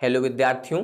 Hello विद्यार्थियों,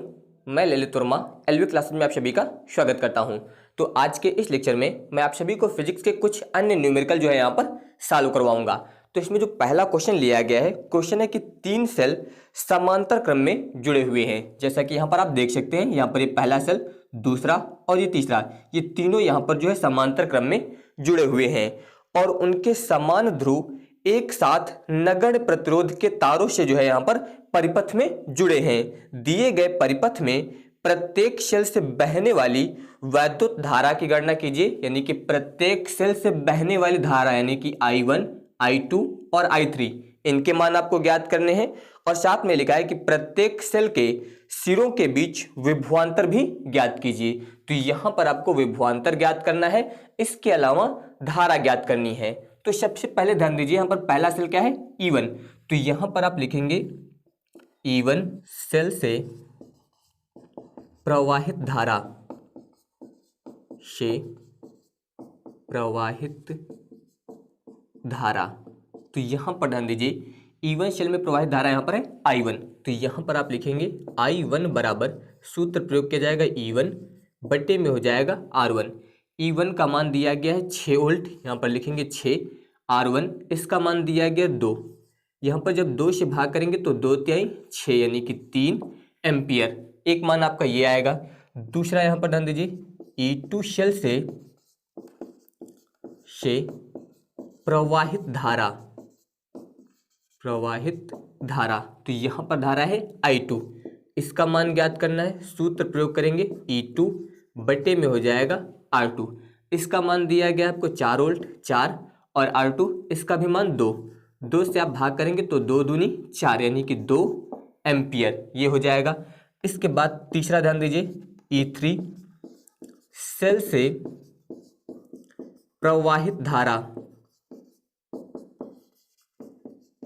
मैं Lalit Verma LV classes में आप सभी का स्वागत करता हूं। तो आज के इस लेक्चर में मैं आप सभी को फिजिक्स के कुछ अन्य न्यूमेरिकल जो है यहाँ पर सॉल्व करवाऊंगा। तो इसमें जो पहला क्वेश्चन लिया गया है, क्वेश्चन है कि 3 सेल समांतर क्रम में जुड़े हुए हैं। जैसा कि यहाँ पर आप देख सकते हैं, यहाँ पर ये पहला सेल, दूसरा और ये तीसरा, ये तीनों यहाँ पर जो है समांतर क्रम में जुड़े हुए हैं और उनके समान ध्रुव एक साथ नगण्य प्रतिरोध के तारों से जो है यहाँ पर परिपथ में जुड़े हैं। दिए गए परिपथ में प्रत्येक सेल से बहने वाली वैद्युत धारा की गणना कीजिए, यानी कि प्रत्येक सेल से बहने वाली धारा यानी कि I1, I2 और I3, इनके मान आपको ज्ञात करने हैं। और साथ में लिखा है कि प्रत्येक सेल के सिरों के बीच विभवांतर भी ज्ञात कीजिए। तो यहां पर आपको विभवांतर ज्ञात करना है, इसके अलावा धारा ज्ञात करनी है। तो सबसे पहले ध्यान दीजिए, यहां पर पहला सेल क्या है, E1। तो यहां पर आप लिखेंगे E1 सेल से प्रवाहित धारा से प्रवाहित धारा। तो यहां पर ध्यान दीजिए, E1 सेल में प्रवाहित धारा यहां पर है I1। तो यहां पर आप लिखेंगे I1 बराबर, सूत्र प्रयोग किया जाएगा E1 बटे में हो जाएगा R1। E1 का मान दिया गया है 6 वोल्ट, यहाँ पर लिखेंगे 6। R1 इसका मान दिया गया 2, यहाँ पर जब 2 से भाग करेंगे तो 2 तिहाई 6 यानी कि 3 एम्पियर, एक मान आपका ये आएगा। दूसरा यहाँ पर ध्यान दीजिए, E2 सेल से प्रवाहित धारा, तो यहाँ पर धारा है I2, इसका मान ज्ञात करना है। सूत्र प्रयोग करेंगे E2 बटे में हो जाएगा R2, इसका मान दिया गया आपको 4 वोल्ट 4, और R2 इसका भी मान 2 से आप भाग करेंगे तो 2 दूनी 4 यानी कि 2 एम्पियर, ये हो जाएगा। इसके बाद तीसरा ध्यान दीजिए, E3 सेल से प्रवाहित धारा,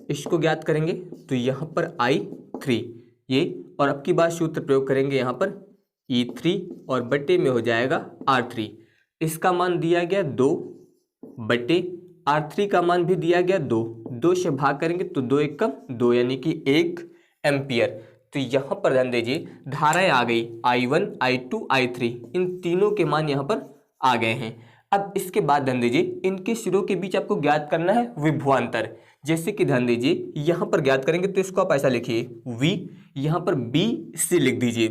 इसको ज्ञात करेंगे। तो यहाँ पर I3 ये, और अब की बार सूत्र प्रयोग करेंगे यहाँ पर E3 और बटे में हो जाएगा R3, इसका मान दिया गया 2 बटे R3 का मान भी दिया गया 2 से भाग करेंगे तो 2 एकम 2 यानी कि 1 एम्पियर। तो यहाँ पर ध्यान दीजिए, धाराएं आ गई I1, I2, I3, इन तीनों के मान यहाँ पर आ गए हैं। अब इसके बाद ध्यान दीजिए, इनके सिरों के बीच आपको ज्ञात करना है विभवांतर। जैसे कि ध्यान दीजिए, यहाँ पर ज्ञात करेंगे तो इसको आप ऐसा लिखिए V, यहाँ पर BC लिख दीजिए,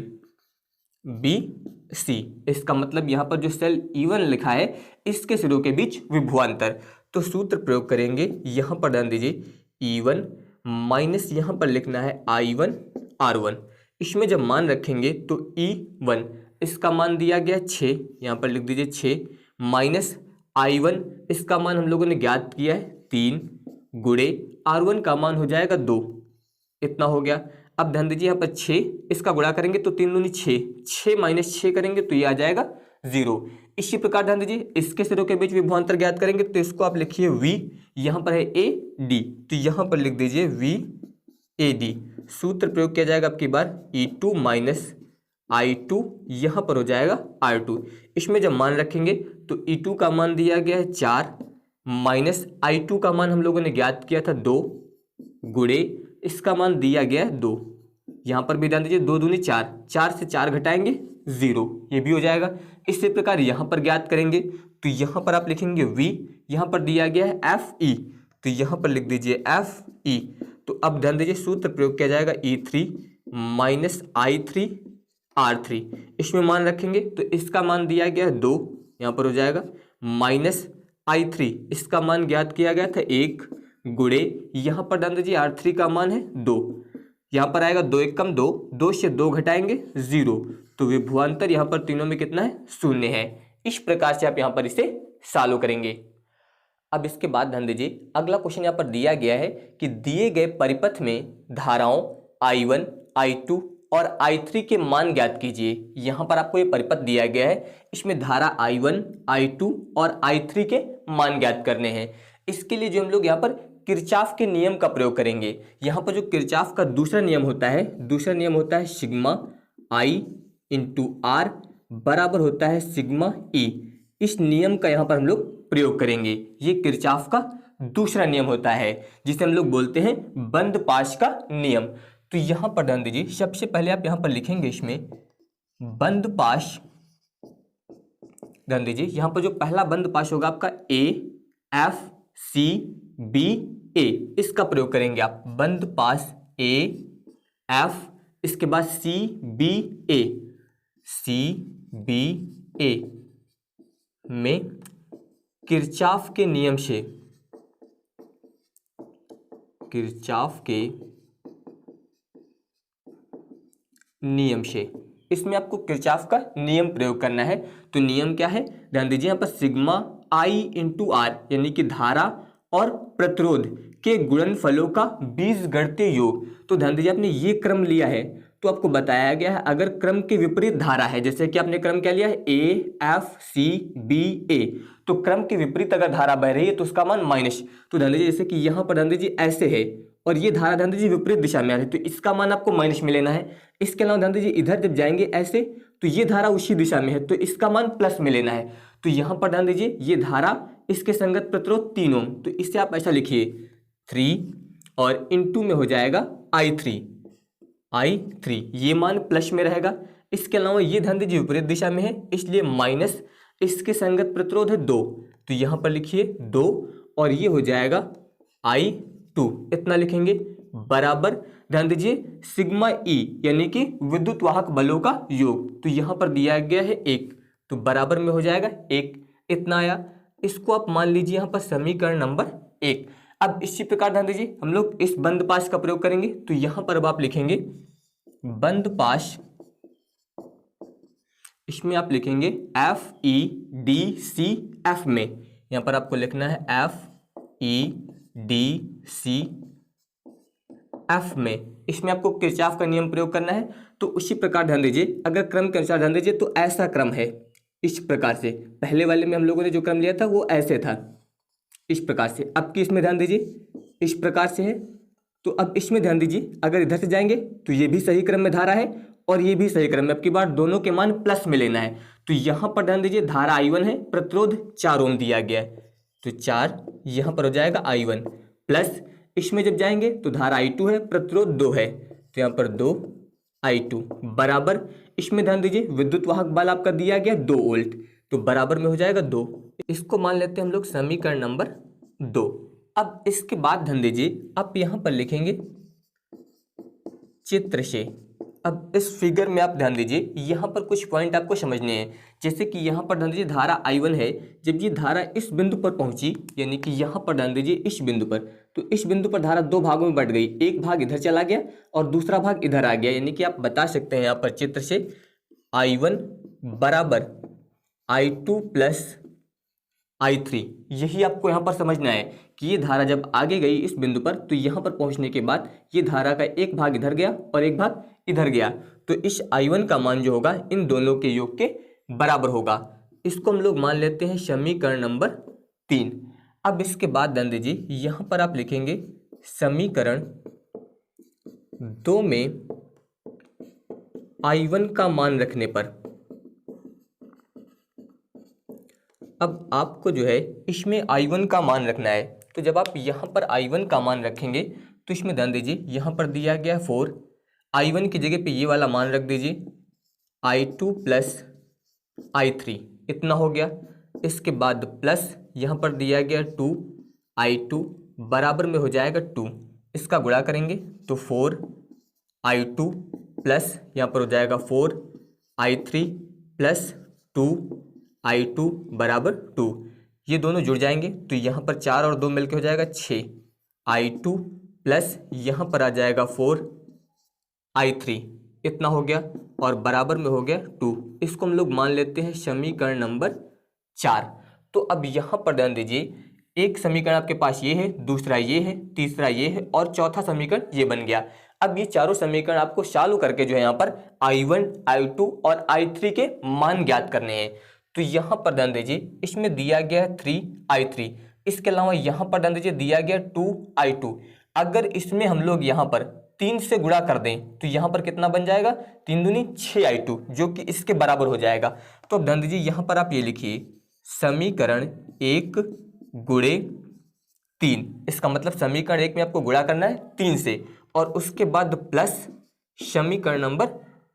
BC, इसका मतलब यहाँ पर जो सेल E1 लिखा है इसके सिरों के बीच विभवांतर। तो सूत्र प्रयोग करेंगे, यहाँ पर ध्यान दीजिए E1 माइनस यहाँ पर लिखना है I1 R1, इसमें जब मान रखेंगे तो E1 इसका मान दिया गया 6, यहाँ पर लिख दीजिए 6, माइनस I1 इसका मान हम लोगों ने ज्ञात किया है 3, गुणे R1 का मान हो जाएगा 2, इतना हो गया। अब ध्यान दीजिए, यहाँ पर 6 इसका गुणा करेंगे तो 3 दूनी 6, 6 माइनस 6 करेंगे तो ये आ जाएगा 0। इसी प्रकार ध्यान दीजिए, इसके सिरों के बीच विभवांतर ज्ञात करेंगे तो इसको आप लिखिए V, यहाँ पर है AD, तो यहाँ पर लिख दीजिए VAD। सूत्र प्रयोग किया जाएगा आपकी बार E2 माइनस I2, यहाँ पर हो जाएगा R2, इसमें जब मान रखेंगे तो E2 का मान दिया गया है 4, माइनस I2 का मान हम लोगों ने ज्ञात किया था 2, गुणे इसका मान दिया गया है 2, यहाँ पर भी ध्यान दीजिए 2 दूनी 4, 4 से 4 घटाएंगे 0, ये भी हो जाएगा। इसी प्रकार यहाँ पर ज्ञात करेंगे तो यहाँ पर आप लिखेंगे V, यहाँ पर दिया गया है FE, तो यहाँ पर लिख दीजिए FE। तो अब ध्यान दीजिए, सूत्र प्रयोग किया जाएगा E3 माइनस I3 R3, इसमें मान रखेंगे तो इसका मान दिया गया है 2, यहाँ पर हो जाएगा माइनस I3, इसका मान ज्ञात किया गया था 1, गुणे यहाँ पर ध्यान दीजिए R3 का मान है 2, यहाँ पर आएगा 2 एकम 2, 2 से 2 घटाएंगे 0, तो विभवांतर यहाँ पर तीनों में कितना है, 0 है। इस प्रकार से आप यहाँ पर इसे सॉल्व करेंगे। अब इसके बाद ध्यान दीजिए, अगला क्वेश्चन यहाँ पर दिया गया है कि दिए गए परिपथ में धाराओं I1, I2 और I3 के मान ज्ञात कीजिए। यहाँ पर आपको ये परिपथ दिया गया है, इसमें धारा I1, I2 और I3 के मान ज्ञात करने हैं। इसके लिए जो हम लोग यहाँ पर किरचॉफ के नियम का प्रयोग करेंगे। यहाँ पर जो किरचॉफ का दूसरा नियम होता है सिग्मा I इंटू R बराबर होता है सिग्मा E। इस नियम का यहाँ पर हम लोग प्रयोग करेंगे। ये किरचॉफ का दूसरा नियम होता है जिसे हम लोग बोलते हैं बंद पाश का नियम। तो यहाँ पर ध्यान दीजिए, सबसे पहले आप यहाँ पर लिखेंगे इसमें बंद पाश। ध्यान दीजिए यहाँ पर जो पहला बंद पाश होगा आपका ए एफ सी बी ए, इसका प्रयोग करेंगे आप। बंद पाश ए एफ, इसके बाद सी बी ए, सी बी ए में किरचॉफ के नियम से, किरचॉफ के नियम से, इसमें आपको किरचॉफ का नियम प्रयोग करना है। तो नियम क्या है, ध्यान दीजिए यहाँ पर सिग्मा आई इंटू आर, यानी कि धारा और प्रतिरोध के गुणनफलों का बीजगणितीय योग। तो ध्यान दीजिए आपने ये क्रम लिया है तो आपको बताया गया है अगर क्रम के विपरीत धारा है, जैसे कि आपने क्रम क्या लिया है ए एफ सी बी ए, तो क्रम के विपरीत अगर धारा बह रही है तो उसका मान माइनस। तो ध्यान दीजिए जैसे कि यहाँ पर ध्यान दीजिए ऐसे है और ये धारा ध्यान दीजिए विपरीत दिशा में आ रही है, तो इसका मान आपको माइनस में लेना है। इसके अलावा ध्यान दीजिए इधर जब जाएंगे ऐसे तो ये धारा उसी दिशा में है, तो इसका मान प्लस में लेना है। तो यहाँ पर ध्यान दीजिए ये धारा, इसके संगत प्रतिरोध 3 ओम, तो इससे आप ऐसा लिखिए 3 और इनटू में हो जाएगा I3, ये मान प्लस में रहेगा। इसके अलावा ये ध्यान दीजिए विपरीत दिशा में है इसलिए माइनस, इसके संगत प्रतिरोध है 2, तो यहाँ पर लिखिए 2 और ये हो जाएगा I2, इतना लिखेंगे बराबर। ध्यान दीजिए सिग्मा ई यानी कि विद्युत वाहक बलों का योग, तो यहाँ पर दिया गया है 1, तो बराबर में हो जाएगा 1, इतना आया। इसको आप मान लीजिए यहाँ पर समीकरण नंबर 1। अब इसी प्रकार ध्यान दीजिए हम लोग इस बंद पाश का प्रयोग करेंगे, तो यहाँ पर अब आप लिखेंगे बंद पाश, इसमें आप लिखेंगे F E D C F में, यहाँ पर आपको लिखना है F E D C F में, इसमें आपको किरचॉफ का नियम प्रयोग करना है। तो उसी प्रकार ध्यान दीजिए अगर क्रम के अनुसार ध्यान दीजिए तो ऐसा क्रम है इस प्रकार से, पहले वाले में हम लोगों ने जो क्रम लिया था वो ऐसे था इस प्रकार से, अब की इसमें ध्यान दीजिए इस प्रकार से है। तो अब इसमें ध्यान दीजिए अगर इधर से जाएंगे तो ये भी सही क्रम में धारा है और ये भी सही क्रम में, अब की बार दोनों के मान प्लस में लेना है। तो यहाँ पर ध्यान दीजिए धारा I1 है, प्रतिरोध 4 ओम दिया गया है, तो 4 यहाँ पर हो जाएगा I1 प्लस, इसमें जब जाएंगे तो धारा I2 है, प्रतिरोध 2 है, तो यहाँ पर 2 I2 बराबर, इसमें ध्यान दीजिए विद्युत वाहक बल आपका दिया गया 2 वोल्ट, तो बराबर में हो जाएगा 2। इसको मान लेते हैं हम लोग समीकरण नंबर 2। अब इसके बाद ध्यान दीजिए आप यहाँ पर लिखेंगे चित्र से। अब इस फिगर में आप ध्यान दीजिए यहाँ पर कुछ पॉइंट आपको समझने हैं, जैसे कि यहाँ पर ध्यान दीजिए धारा I1 है, जब ये धारा इस बिंदु पर पहुंची यानी कि यहाँ पर ध्यान दीजिए इस बिंदु पर, तो इस बिंदु पर धारा 2 भागों में बढ़ गई, एक भाग इधर चला गया और दूसरा भाग इधर आ गया, यानी कि आप बता सकते हैं यहाँ पर चित्र से I1 बराबर I2 प्लस I3, यही आपको यहाँ पर समझना है कि ये धारा जब आगे गई इस बिंदु पर तो यहाँ पर पहुँचने के बाद ये धारा का एक भाग इधर गया और एक भाग इधर गया, तो इस I1 का मान जो होगा इन दोनों के योग के बराबर होगा। इसको हम लोग मान लेते हैं समीकरण नंबर 3। अब इसके बाद ध्यान दीजिए यहाँ पर आप लिखेंगे समीकरण 2 में I1 का मान रखने पर, अब आपको जो है इसमें I1 का मान रखना है, तो जब आप यहाँ पर I1 का मान रखेंगे तो इसमें ध्यान दीजिए यहाँ पर दिया गया है 4, I1 की जगह पे ये वाला मान रख दीजिए I2 प्लस I3, इतना हो गया। इसके बाद प्लस यहाँ पर दिया गया 2 I2 बराबर में हो जाएगा 2, इसका गुणा करेंगे तो 4 I2 प्लस यहाँ पर हो जाएगा 4 I3 प्लस 2 I2 बराबर 2, ये दोनों जुड़ जाएंगे तो यहाँ पर 4 और 2 मिलकर हो जाएगा 6 I2 प्लस यहाँ पर आ जाएगा 4 I3, इतना हो गया और बराबर में हो गया 2। इसको हम लोग मान लेते हैं समीकरण नंबर 4। तो अब यहाँ पर ध्यान दीजिए एक समीकरण आपके पास ये है, दूसरा ये है, तीसरा ये है और चौथा समीकरण ये बन गया। अब ये चारों समीकरण आपको चालू करके जो है यहाँ पर I1, I2 और I3 के मान ज्ञात करने हैं। तो यहाँ पर ध्यान दीजिए इसमें दिया गया है 3I3, इसके अलावा यहाँ पर ध्यान दीजिए दिया गया 2I2। अगर इसमें हम लोग यहाँ पर 3 से गुणा कर दें तो यहाँ पर कितना बन जाएगा, 3 दूनी 6I2, जो कि इसके बराबर हो जाएगा। तो अब ध्यान दीजिए यहाँ पर आप ये लिखिए समीकरण 1 गुणे 3, इसका मतलब समीकरण 1 में आपको गुणा करना है 3 से और उसके बाद प्लस समीकरण नंबर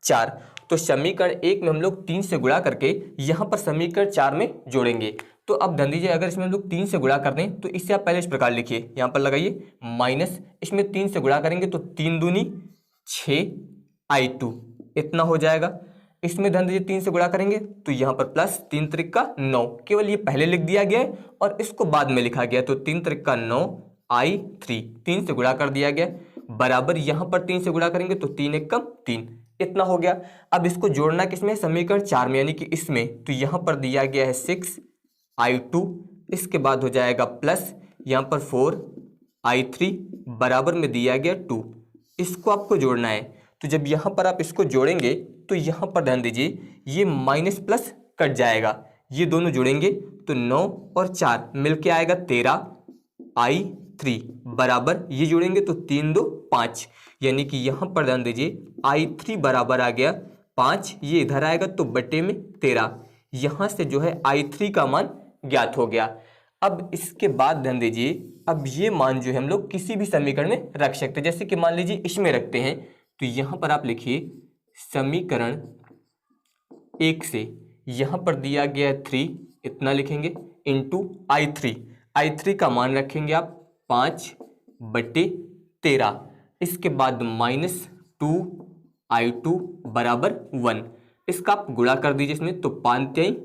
4। तो समीकरण 1 में हम लोग 3 से गुणा करके यहाँ पर समीकरण 4 में जोड़ेंगे। तो अब ध्यान दीजिए, अगर इसमें हम लोग 3 से गुणा कर दें तो इसे आप पहले इस प्रकार लिखिए, यहाँ पर लगाइए माइनस, इसमें 3 से गुणा करेंगे तो 3 दूनी 6i2 इतना हो जाएगा। इसमें ध्यान दीजिए 3 से गुणा करेंगे तो यहाँ पर प्लस 3 त्रिक का 9, केवल ये पहले लिख दिया गया है और इसको बाद में लिखा गया, तो 3 त्रिक का 9i3 3 से गुणा कर दिया गया, बराबर यहाँ पर 3 से गुणा करेंगे तो 3 एक कम 3 इतना हो गया। अब इसको जोड़ना किसमें, समीकरण 4 में, यानी कि इसमें, तो यहाँ पर दिया गया है 6i2, इसके बाद हो जाएगा प्लस यहाँ पर 4i3 बराबर में दिया गया 2। इसको आपको जोड़ना है, तो जब यहाँ पर आप इसको जोड़ेंगे तो यहाँ पर ध्यान दीजिए ये माइनस प्लस कट जाएगा, ये दोनों जुड़ेंगे तो 9 और 4 मिलके आएगा 13i3 बराबर, ये जुड़ेंगे तो 3 2 5, यानी कि यहाँ पर ध्यान दीजिए i3 बराबर आ गया 5, ये इधर आएगा तो बटे में 13, यहाँ से जो है i3 का मान ज्ञात हो गया। अब इसके बाद ध्यान दीजिए, अब ये मान जो है हम लोग किसी भी समीकरण में रख सकते हैं, जैसे कि मान लीजिए इसमें रखते हैं, तो यहाँ पर आप लिखिए समीकरण 1 से यहाँ पर दिया गया है 3 इतना लिखेंगे इंटू i3 का मान रखेंगे आप 5/13, इसके बाद माइनस 2i2 बराबर 1, इसका आप गुणा कर दीजिए इसमें, तो 5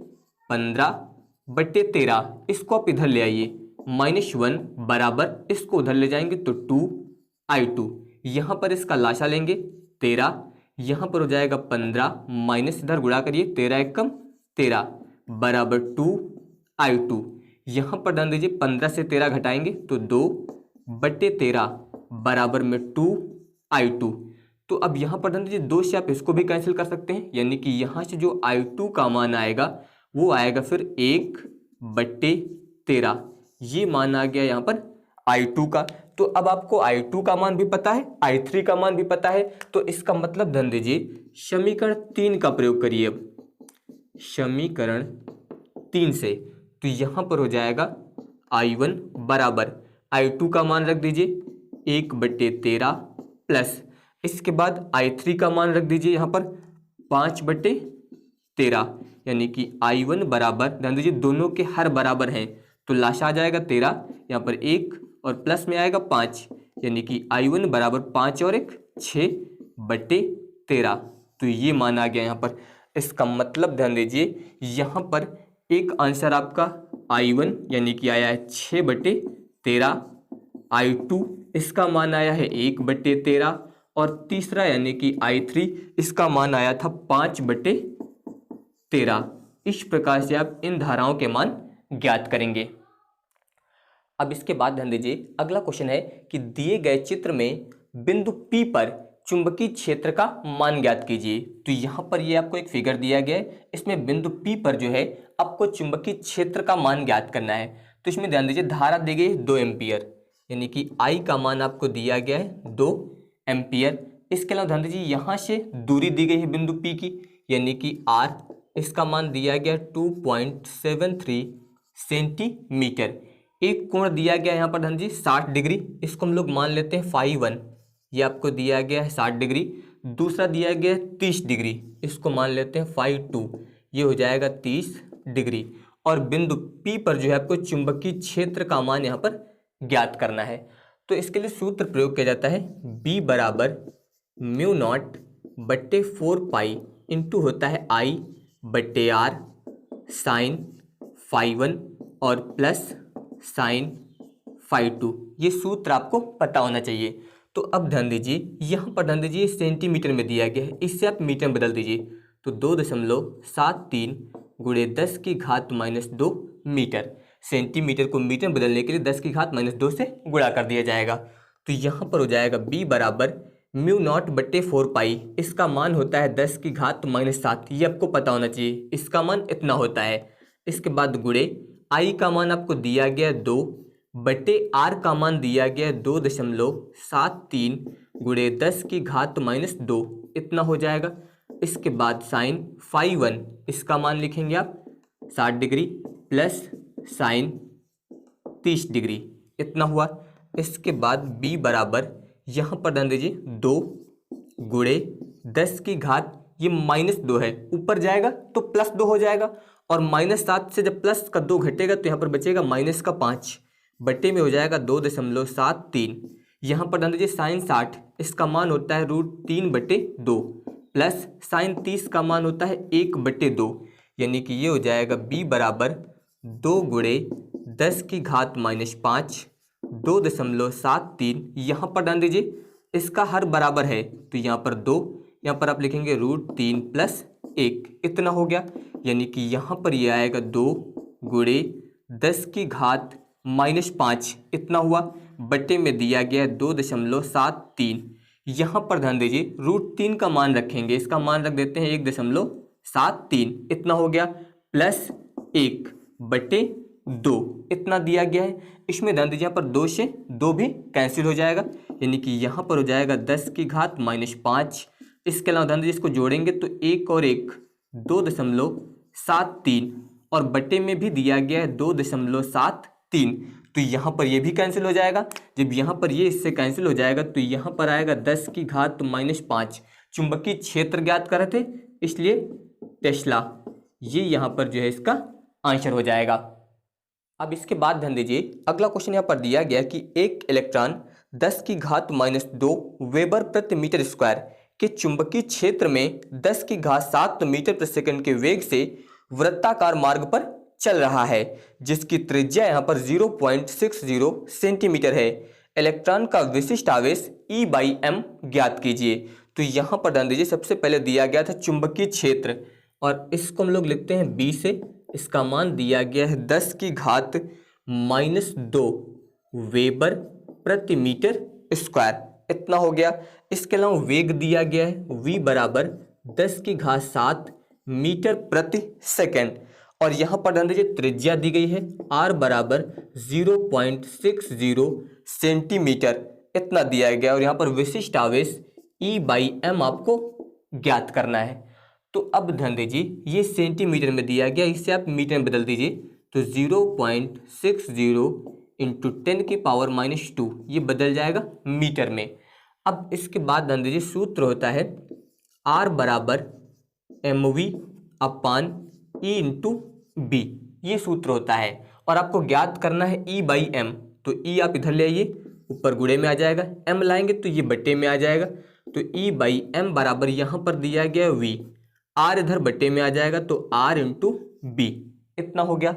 15/13, इसको आप इधर ले आइए -1 बराबर, इसको उधर ले जाएंगे तो 2i2, यहाँ पर इसका लाशा लेंगे 13, यहाँ पर हो जाएगा 15 माइनस इधर गुणा करिए 13 एक कम 13 बराबर 2i2, यहाँ पर ध्यान दीजिए 15 से 13 घटाएंगे तो 2/13 बराबर में 2i2। तो अब यहाँ पर ध्यान दीजिए 2 से आप इसको भी कैंसिल कर सकते हैं, यानी कि यहाँ से जो i2 का मान आएगा वो आएगा फिर 1/13, ये मान आ गया यहाँ पर i2 का। तो अब आपको i2 का मान भी पता है, i3 का मान भी पता है, तो इसका मतलब ध्यान दीजिए समीकरण 3 का प्रयोग करिए। अब समीकरण 3 से तो यहाँ पर हो जाएगा i1 बराबर i2 का मान रख दीजिए 1/13 प्लस, इसके बाद i3 का मान रख दीजिए यहाँ पर 5/13, यानी कि i1 बराबर, ध्यान दीजिए दोनों के हर बराबर हैं तो लाशा आ जाएगा 13, यहाँ पर 1 और प्लस में आएगा 5, यानी कि i1 बराबर 5 और 1 6/13, तो ये मान आ गया यहाँ पर। इसका मतलब ध्यान दीजिए यहाँ पर एक आंसर आपका i1 यानी कि आया है 6/13, i2 इसका मान आया है 1/13 और तीसरा यानी कि i3 इसका मान आया था 5/13। इस प्रकार से आप इन धाराओं के मान ज्ञात करेंगे। अब इसके बाद ध्यान दीजिए अगला क्वेश्चन है कि दिए गए चित्र में बिंदु P पर चुंबकीय क्षेत्र का मान ज्ञात कीजिए। तो यहाँ पर ये आपको एक फिगर दिया गया है, इसमें बिंदु P पर जो है आपको चुंबकीय क्षेत्र का मान ज्ञात करना है। तो इसमें ध्यान दीजिए धारा दी गई है 2 एम्पियर, यानी कि I का मान आपको दिया गया है 2 एम्पियर। इसके अलावा ध्यान दीजिए यहाँ से दूरी दी गई है बिंदु P की, यानी कि R, इसका मान दिया गया 2.73 सेंटीमीटर। एक कोण दिया गया यहाँ पर ध्यान दीजिए 60 डिग्री, इसको हम लोग मान लेते हैं φ1, ये आपको दिया गया है 60 डिग्री। दूसरा दिया गया है 30 डिग्री, इसको मान लेते हैं φ2, ये हो जाएगा 30 डिग्री। और बिंदु P पर जो है आपको चुंबकीय क्षेत्र का मान यहाँ पर ज्ञात करना है। तो इसके लिए सूत्र प्रयोग किया जाता है B बराबर μ0/4 इंटू होता है I/R साइन φ1 और प्लस साइन φ2। ये सूत्र आपको पता होना चाहिए। तो अब ध्यान दीजिए यहाँ पर ध्यान दीजिए सेंटीमीटर में दिया गया है, इससे आप मीटर में बदल दीजिए तो 2.73 गुणे 10⁻²मीटर। सेंटीमीटर को मीटर में बदलने के लिए 10⁻² से गुणा कर दिया जाएगा। तो यहाँ पर हो जाएगा B बराबर μ0/4, इसका मान होता है 10⁻⁷, ये आपको पता होना चाहिए, इसका मान इतना होता है। इसके बाद गुणे I का मान आपको दिया गया 2/R का मान दिया गया 2.73 गुणे 10⁻², इतना हो जाएगा। इसके बाद साइन φ1, इसका मान लिखेंगे आप 60 डिग्री प्लस साइन 30 डिग्री, इतना हुआ। इसके बाद B बराबर यहाँ पर ध्यान दीजिए 2 गुणे 10 की घात, ये -2 है, ऊपर जाएगा तो +2 हो जाएगा, और -7 से जब प्लस का 2 घटेगा तो यहाँ पर बचेगा -5 बटे में हो जाएगा 2.73। यहाँ पर ध्यान दीजिए sin 60 इसका मान होता है √3/2 प्लस sin 30 का मान होता है 1/2, यानी कि ये हो जाएगा b बराबर 2 गुणे 10 की घात -5 2.73। यहाँ पर ध्यान दीजिए इसका हर बराबर है तो यहाँ पर 2, यहाँ पर आप लिखेंगे √3 + 1, इतना हो गया, यानी कि यहाँ पर ये आएगा 2 गुणे 10 की घात -5, इतना हुआ, बटे में दिया गया है 2.73। यहाँ पर ध्यान दीजिए √3 का मान रखेंगे, इसका मान रख देते हैं 1.73, इतना हो गया, प्लस 1/2 इतना दिया गया है। इसमें ध्यान दीजिए यहाँ पर 2 से 2 भी कैंसिल हो जाएगा, यानी कि यहाँ पर हो जाएगा 10 की घात -5। इसके अलावा ध्यान दीजिए इसको जोड़ेंगे तो 1 और 1 2.73, और बटे में भी दिया गया है 2.73, तो यहाँ पर ये भी कैंसिल हो जाएगा। जब यहाँ पर ये इससे कैंसिल हो जाएगा तो यहाँ पर आएगा 10 की घात -5। चुंबकीय क्षेत्र ज्ञात कर रहे थे, इसलिए टेस्ला, ये यहाँ पर जो है इसका आंसर हो जाएगा। अब इसके बाद ध्यान दीजिए अगला क्वेश्चन यहाँ पर दिया गया कि एक इलेक्ट्रॉन 10 की घात -2 वेबर प्रति मीटर स्क्वायर के चुंबकीय क्षेत्र में 10 की घात 7 मीटर प्रति सेकंड के वेग से वृत्ताकार मार्ग पर चल रहा है, जिसकी त्रिज्या यहाँ पर 0.60 सेंटीमीटर है। इलेक्ट्रॉन का विशिष्ट आवेश E/m ज्ञात कीजिए। तो यहाँ पर ध्यान दीजिए सबसे पहले दिया गया था चुंबकीय क्षेत्र, और इसको हम लोग लिखते हैं B से, इसका मान दिया गया है 10 की घात -2 वेबर प्रति मीटर स्क्वायर, इतना हो गया। इसके अलावा वेग दिया गया है V बराबर 10 की घात 7 मीटर प्रति सेकंड, और यहाँ पर ध्यान दीजिए त्रिज्या दी गई है R बराबर 0.60 सेंटीमीटर, इतना दिया गया, और यहाँ पर विशिष्ट आवेश E/m आपको ज्ञात करना है। तो अब ध्यान दीजिए ये सेंटीमीटर में दिया गया, इससे आप मीटर में बदल दीजिए तो 0.60 × 10⁻², ये बदल जाएगा मीटर में। अब इसके बाद ध्यान दीजिए सूत्र होता है R बराबर mv/e × b, ये सूत्र होता है, और आपको ज्ञात करना है E/m। तो E आप इधर ले आइए, ऊपर गुणे में आ जाएगा, m लाएंगे तो ये बट्टे में आ जाएगा, तो E/m बराबर यहाँ पर दिया गया है v, R इधर बट्टे में आ जाएगा तो R × b, इतना हो गया।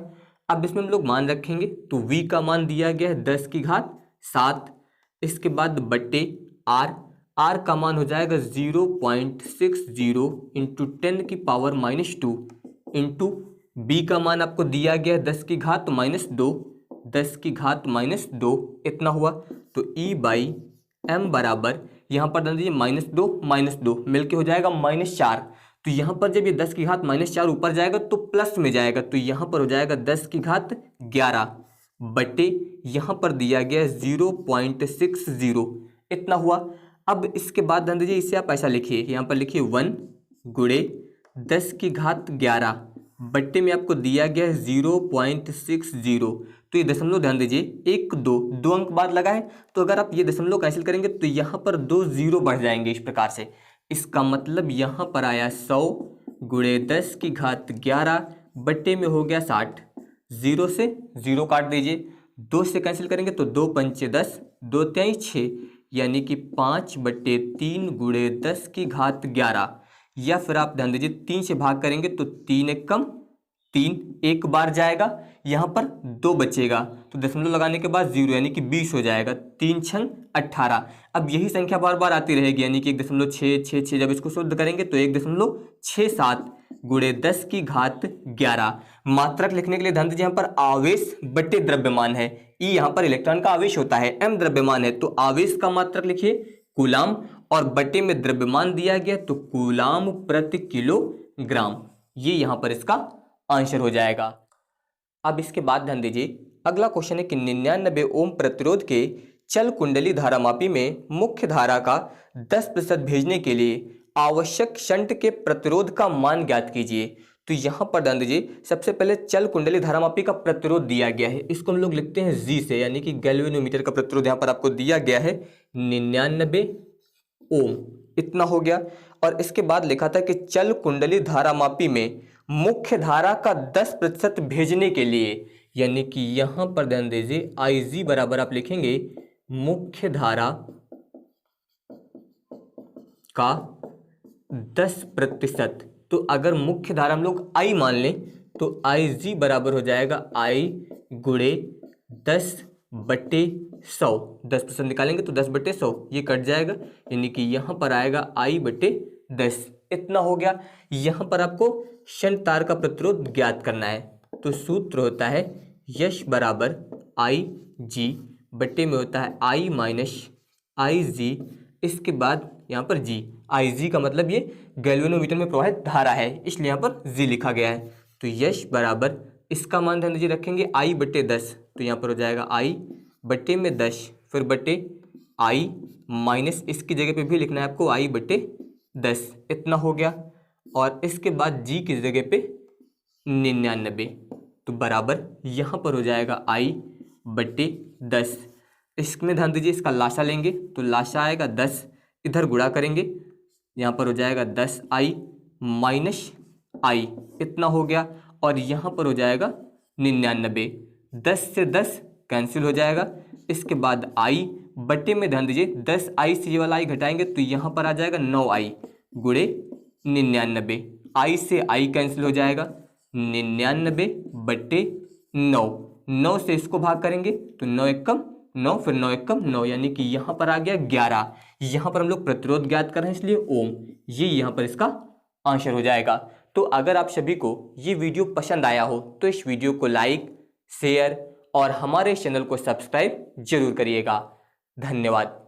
अब इसमें हम लोग मान रखेंगे तो v का मान दिया गया है 10 की घात 7, इसके बाद बट्टे R का मान हो जाएगा 0.60 × 10⁻² इंटू b का मान आपको दिया गया है 10 की घात -2, 10 की घात -2, इतना हुआ। तो E/m बराबर यहाँ पर ध्यान दीजिए -2 मिलके हो जाएगा -4, तो यहाँ पर जब ये 10 की घात -4 ऊपर जाएगा तो प्लस में जाएगा, तो यहाँ पर हो जाएगा 10 की घात 11 बटे यहाँ पर दिया गया 0.60, इतना हुआ। अब इसके बाद ध्यान दीजिए इसे आप ऐसा लिखिए, यहाँ पर लिखिए 1 गुणे 10 की घात 11 बट्टे में आपको दिया गया है 0.60, तो ये दशमलव ध्यान दीजिए 1 2 अंक बाद लगा है, तो अगर आप ये दशमलव कैंसिल करेंगे तो यहाँ पर 2 0 बढ़ जाएंगे इस प्रकार से। इसका मतलब यहाँ पर आया 100 गुणे 10 की घात 11 बट्टे में हो गया 60, 0 से 0 काट दीजिए, 2 से कैंसिल करेंगे तो 2 पंचे 10, 2 तिहाई 6, यानी कि 5/3 गुणे 10 की घात 11, या फिर आप ध्यान दीजिए 3 से भाग करेंगे तो 3 एक कम 3, एक बार जाएगा, यहाँ पर 2 बचेगा, तो दशमलव लगाने के बाद 0 यानी कि 20 हो जाएगा, 3 छंग 18। अब यही संख्या बार बार आती रहेगी, यानी कि 1.666, जब इसको शुद्ध करेंगे तो 1.67 गुणे 10 की घात 11। मात्रक लिखने के लिए ध्यान दीजिए यहाँ पर आवेश बटे द्रव्यमान है, ई यहाँ पर इलेक्ट्रॉन का आवेश होता है, m द्रव्यमान है, तो आवेश का मात्रक लिखिए कूलाम, और बटे में द्रव्यमान दिया गया तो कूलाम प्रति किलोग्राम, ये यहाँ पर इसका आंसर हो जाएगा। अब इसके बाद ध्यान दीजिए अगला क्वेश्चन है कि 99 ओम प्रतिरोध के चल कुंडली धारामापी में मुख्य धारा का 10% भेजने के लिए आवश्यक शंट के प्रतिरोध का मान ज्ञात कीजिए। तो यहाँ पर ध्यान दीजिए, सबसे पहले चल कुंडली धारामापी का प्रतिरोध दिया गया है, इसको हम लोग लिखते हैं जी से, यानी कि गैल्वेनोमीटर का प्रतिरोध यहाँ पर आपको दिया गया है 99 ओम, इतना हो गया। और इसके बाद लिखा था कि चल कुंडली धारामापी में मुख्य धारा का 10% भेजने के लिए, यानी कि यहां पर ध्यान दीजिए Ig बराबर आप लिखेंगे मुख्य धारा का 10%। तो अगर मुख्य धारा हम लोग I मान लें तो Ig बराबर हो जाएगा I गुणे 10/100, 10% निकालेंगे तो 10/100 ये कट जाएगा, यानी कि यहाँ पर आएगा I/10, इतना हो गया। यहाँ पर आपको शंट तार का प्रतिरोध ज्ञात करना है, तो सूत्र होता है यश बराबर Ig बटे में होता है I माइनस Ig, इसके बाद यहाँ पर G, Ig का मतलब ये गैल्वेनोमीटर में प्रवाहित धारा है, इसलिए यहाँ पर G लिखा गया है। तो यश बराबर इसका मान ध्यान दीजिए रखेंगे I/10, तो यहाँ पर हो जाएगा I बटे में 10, फिर बटे I माइनस इसकी जगह पे भी लिखना है आपको I/10, इतना हो गया। और इसके बाद G की जगह पे 99, तो बराबर यहाँ पर हो जाएगा I/10। इसमें ध्यान दीजिए इसका लाशा लेंगे तो लाशा आएगा 10, इधर गुणा करेंगे, यहाँ पर हो जाएगा 10I माइनस I, इतना हो गया। और यहाँ पर हो जाएगा 99, 10 से 10 कैंसिल हो जाएगा। इसके बाद I बटे में ध्यान दीजिए 10I से ये वाला I घटाएंगे तो यहाँ पर आ जाएगा 9I गुणे 99, I से I कैंसिल हो जाएगा, 99/9, 9 से इसको भाग करेंगे तो 9 एकम 9, फिर 9 एकम 9, यानी कि यहाँ पर आ गया 11। यहाँ पर हम लोग प्रतिरोध ज्ञात कर रहे हैं इसलिए ओम, ये यहाँ पर इसका आंसर हो जाएगा। तो अगर आप सभी को ये वीडियो पसंद आया हो तो इस वीडियो को लाइक, शेयर और हमारे चैनल को सब्सक्राइब जरूर करिएगा। धन्यवाद।